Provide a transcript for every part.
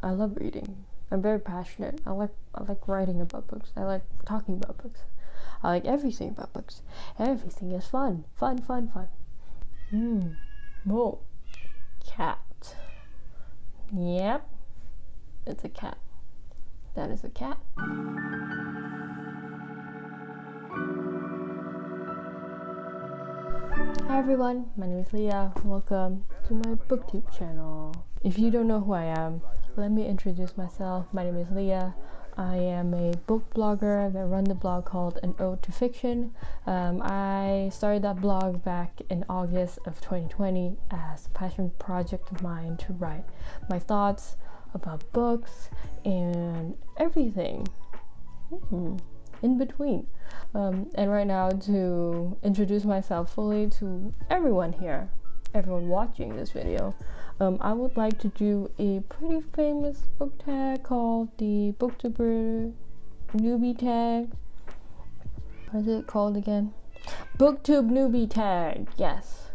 I love reading. I'm very passionate. I like writing about books. I like talking about books. I like everything about books. Everything is fun. Fun. Whoa. Cat. Yep. It's a cat. That is a cat. Hi everyone, my name is Leah. Welcome to my booktube channel. If you don't know who I am, let me introduce myself. My name is Leah. I am a book blogger that run the blog called Anodetofiction. I started that blog back in August of 2020 as a passion project of mine to write my thoughts about books and everything in between. And right now, to introduce myself fully to everyone here, everyone watching this video, I would like to do a pretty famous book tag called the Booktube Newbie Tag. What is it called again? Booktube Newbie Tag, yes.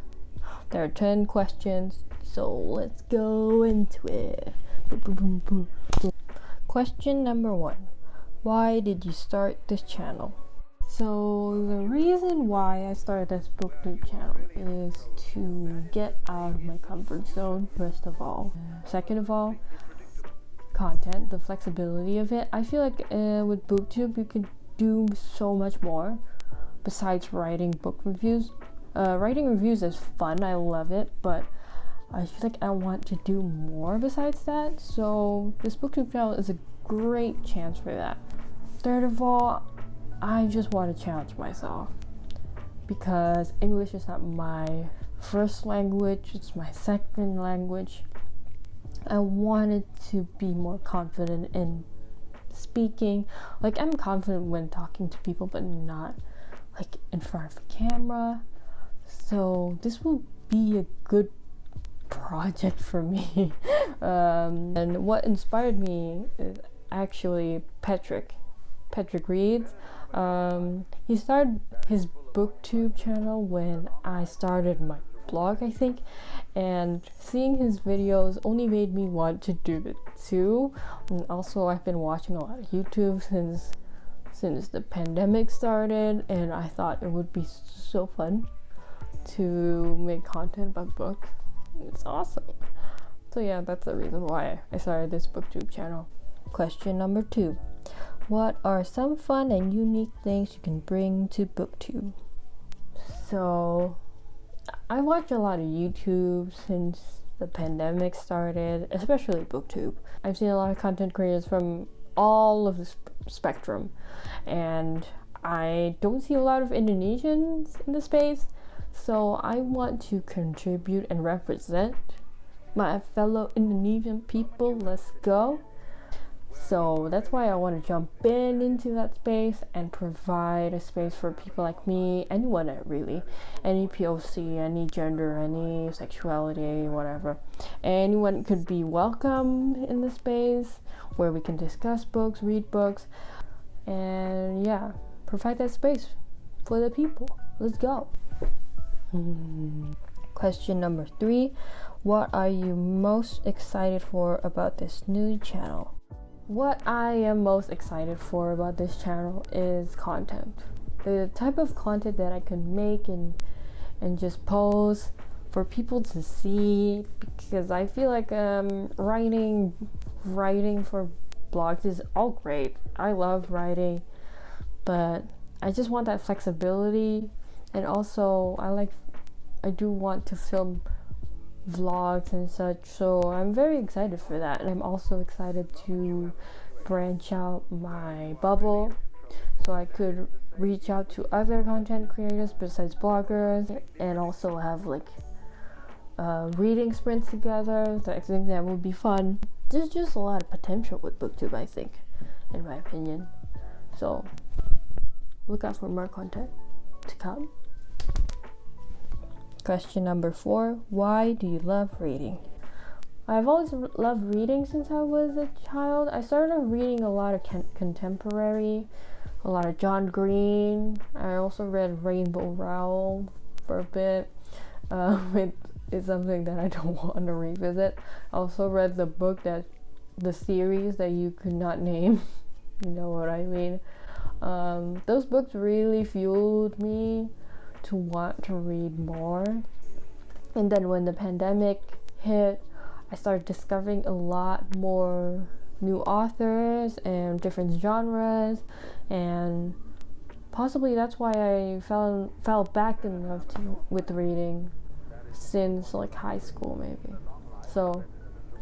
There are 10 questions, so let's go into it. Question number 1. Why did you start this channel? So the reason why I started this booktube channel is to get out of my comfort zone, first of all. Second of all, content, the flexibility of it. I feel like with booktube you can do so much more besides writing book reviews. Writing reviews is fun, I love it, but I feel like I want to do more besides that. So this booktube channel is a great chance for that. Third of all, I just want to challenge myself because English is not my first language, it's my second language. I wanted to be more confident in speaking. Like, I'm confident when talking to people, but not like in front of a camera. So this will be a good project for me. And what inspired me is actually Patrick reads. He started his booktube channel when I started my blog, I think, and seeing his videos only made me want to do it too. And also, I've been watching a lot of YouTube since the pandemic started, and I thought it would be so fun to make content about books. It's awesome. So yeah, that's the reason why I started this booktube channel. Question number 2. What are some fun and unique things you can bring to booktube? So I watch a lot of YouTube since the pandemic started, especially booktube. I've seen a lot of content creators from all of the spectrum, and I don't see a lot of Indonesians in the space, so I want to contribute and represent my fellow Indonesian people. Let's go. So that's why I want to jump into that space and provide a space for people like me, anyone really, any POC, any gender, any sexuality, whatever. Anyone could be welcome in the space where we can discuss books, read books, and yeah, provide that space for the people. Let's go. Question number 3. What are you most excited for about this new channel? What I am most excited for about this channel is content. The type of content that I can make and just post for people to see, because I feel like writing for blogs is all great. I love writing, but I just want that flexibility, and also I do want to film vlogs and such, so I'm very excited for that. And I'm also excited to branch out my bubble so I could reach out to other content creators besides bloggers, and also have like reading sprints together. So I think that would be fun. There's just a lot of potential with booktube, I think, in my opinion. So look out for more content to come. Question number 4. Why do you love reading? I've always loved reading since I was a child. I started reading a lot of contemporary, a lot of John Green. I also read Rainbow Rowell for a bit. It's something that I don't want to revisit. I also read the book that the series that you could not name. You know what I mean? Those books really fueled me to want to read more. And then when the pandemic hit, I started discovering a lot more new authors and different genres, and possibly that's why I fell back in love with reading since like high school maybe. So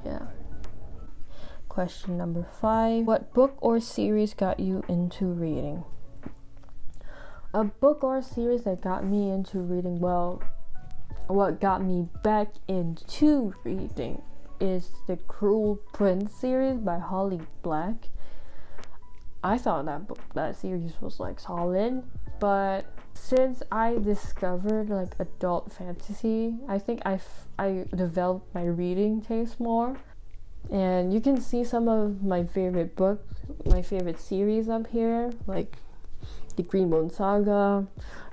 yeah. Question number 5. What book or series got you into reading? A book or series that got me into reading, well, what got me back into reading is the Cruel Prince series by Holly Black. I thought that series was like solid, but since I discovered like adult fantasy, I think I developed my reading taste more. And you can see some of my favorite books, my favorite series up here, like the Greenbone Saga,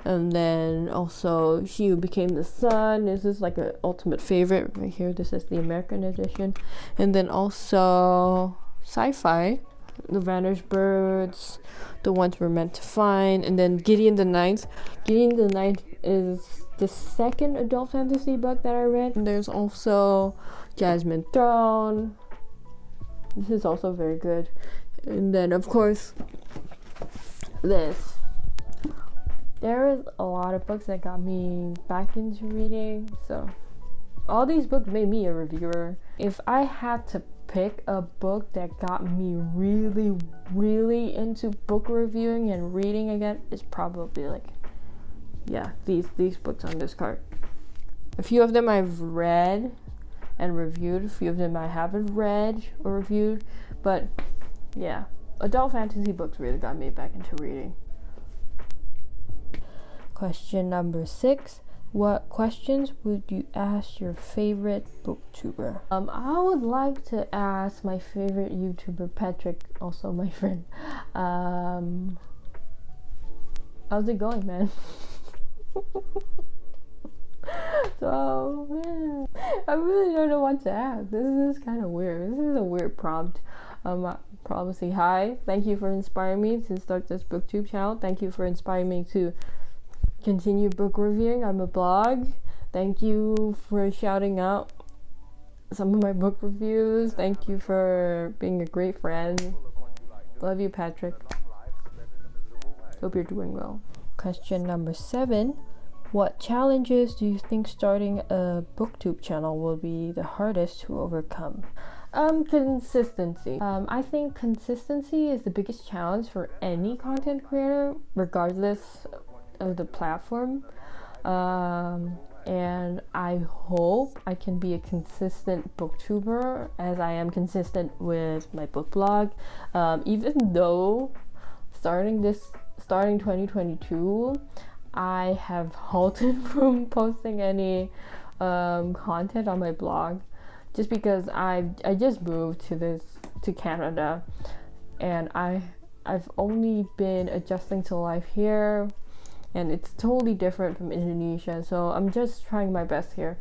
and then also She Who Became the Sun. This is like an ultimate favorite right here. This is the American edition. And then also sci-fi, The Vanished Birds, The Ones We're Meant to Find, and then Gideon the Ninth. Gideon the Ninth is the second adult fantasy book that I read. And there's also Jasmine Throne. This is also very good. And then of course this. There is a lot of books that got me back into reading, so all these books made me a reviewer. If I had to pick a book that got me really, really into book reviewing and reading again, it's probably like, yeah, these books on this card. A few of them I've read and reviewed, a few of them I haven't read or reviewed, but yeah, adult fantasy books really got me back into reading. Question number 6. What questions would you ask your favorite booktuber? I would like to ask my favorite YouTuber, Patrick, also my friend. How's it going, man? So, man, I really don't know what to ask. This is kind of weird. This is a weird prompt. I probably say hi. Thank you for inspiring me to start this booktube channel. Thank you for inspiring me to continue book reviewing on my blog. Thank you for shouting out some of my book reviews. Thank you for being a great friend. Love you, Patrick. Hope you're doing well. Question number 7. What challenges do you think starting a booktube channel will be the hardest to overcome? Consistency. I think consistency is the biggest challenge for any content creator, regardless of the platform. And I hope I can be a consistent booktuber as I am consistent with my book blog. Even though starting 2022, I have halted from posting any content on my blog just because I just moved to Canada, and I've only been adjusting to life here, and it's totally different from Indonesia, so I'm just trying my best here.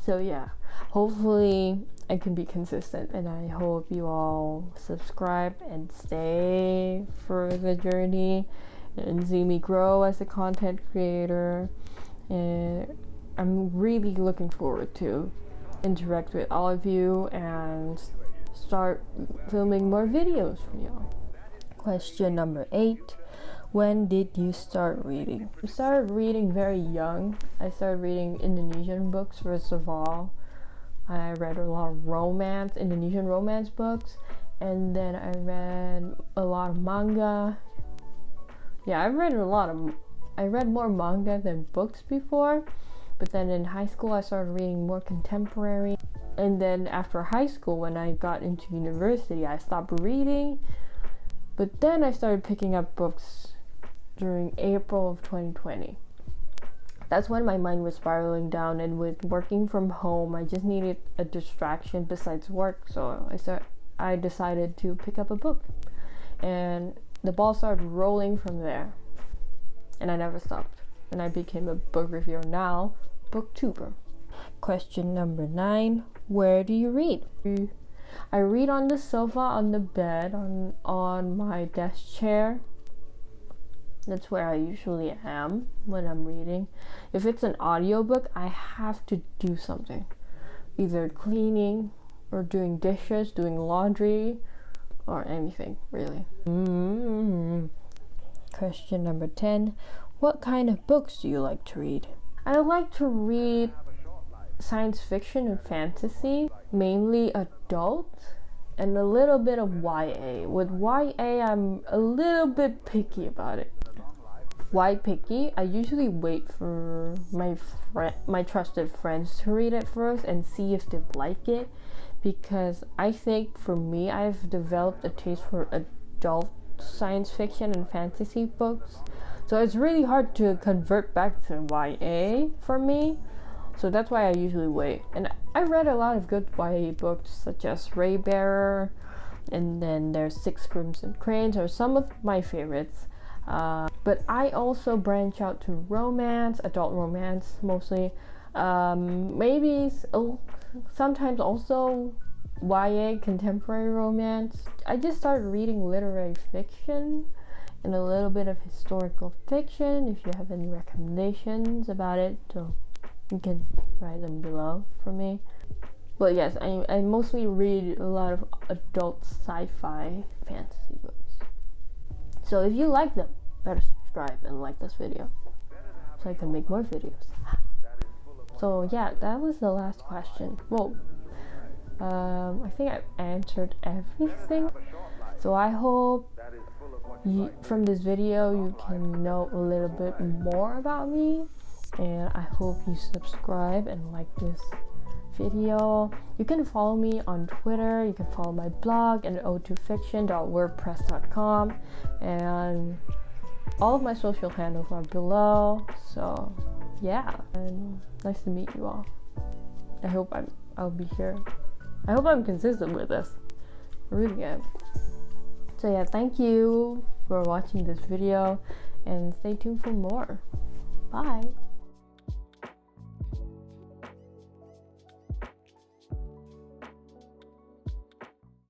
So yeah, hopefully I can be consistent, and I hope you all subscribe and stay for the journey and see me grow as a content creator. And I'm really looking forward to interact with all of you and start filming more videos for y'all. Question number 8. When did you start reading? I started reading very young. I started reading Indonesian books first of all. I read a lot of Indonesian romance books, and then I read a lot of manga. Yeah, I read more manga than books before, but then in high school I started reading more contemporary. And then after high school, when I got into university, I stopped reading, but then I started picking up books during April of 2020. That's when my mind was spiraling down, and with working from home, I just needed a distraction besides work, so I decided to pick up a book. And the ball started rolling from there, and I never stopped, and I became a book reviewer, now booktuber. Question number 9. Where do you read? I read on the sofa, on the bed, on my desk chair. That's where I usually am when I'm reading. If it's an audiobook, I have to do something. Either cleaning or doing dishes, doing laundry, or anything, really. Question number 10. What kind of books do you like to read? I like to read science fiction and fantasy, mainly adult, and a little bit of YA. With YA, I'm a little bit picky about it. Why picky? I usually wait for my trusted friends to read it first and see if they like it, because I think for me, I've developed a taste for adult science fiction and fantasy books, so it's really hard to convert back to YA for me. So that's why I usually wait. And I've read a lot of good YA books, such as Raybearer, and then there's Six Crimson Cranes, are some of my favorites. But I also branch out to romance, adult romance mostly. Maybe sometimes also YA, contemporary romance. I just started reading literary fiction and a little bit of historical fiction. If you have any recommendations about it, so you can write them below for me. But yes, I mostly read a lot of adult sci-fi fantasy books. So if you like them, better subscribe and like this video so I can make more videos. So yeah, that was the last question. Well, I think I've answered everything. So I hope from this video you can know a little bit more about me, and I hope you subscribe and like this video. You can follow me on Twitter, you can follow my blog at anodetofiction.wordpress.com, and all of my social handles are below. So yeah, and nice to meet you all. I hope I'll be here. I hope I'm consistent with this. I really am. So yeah, thank you for watching this video and stay tuned for more. Bye.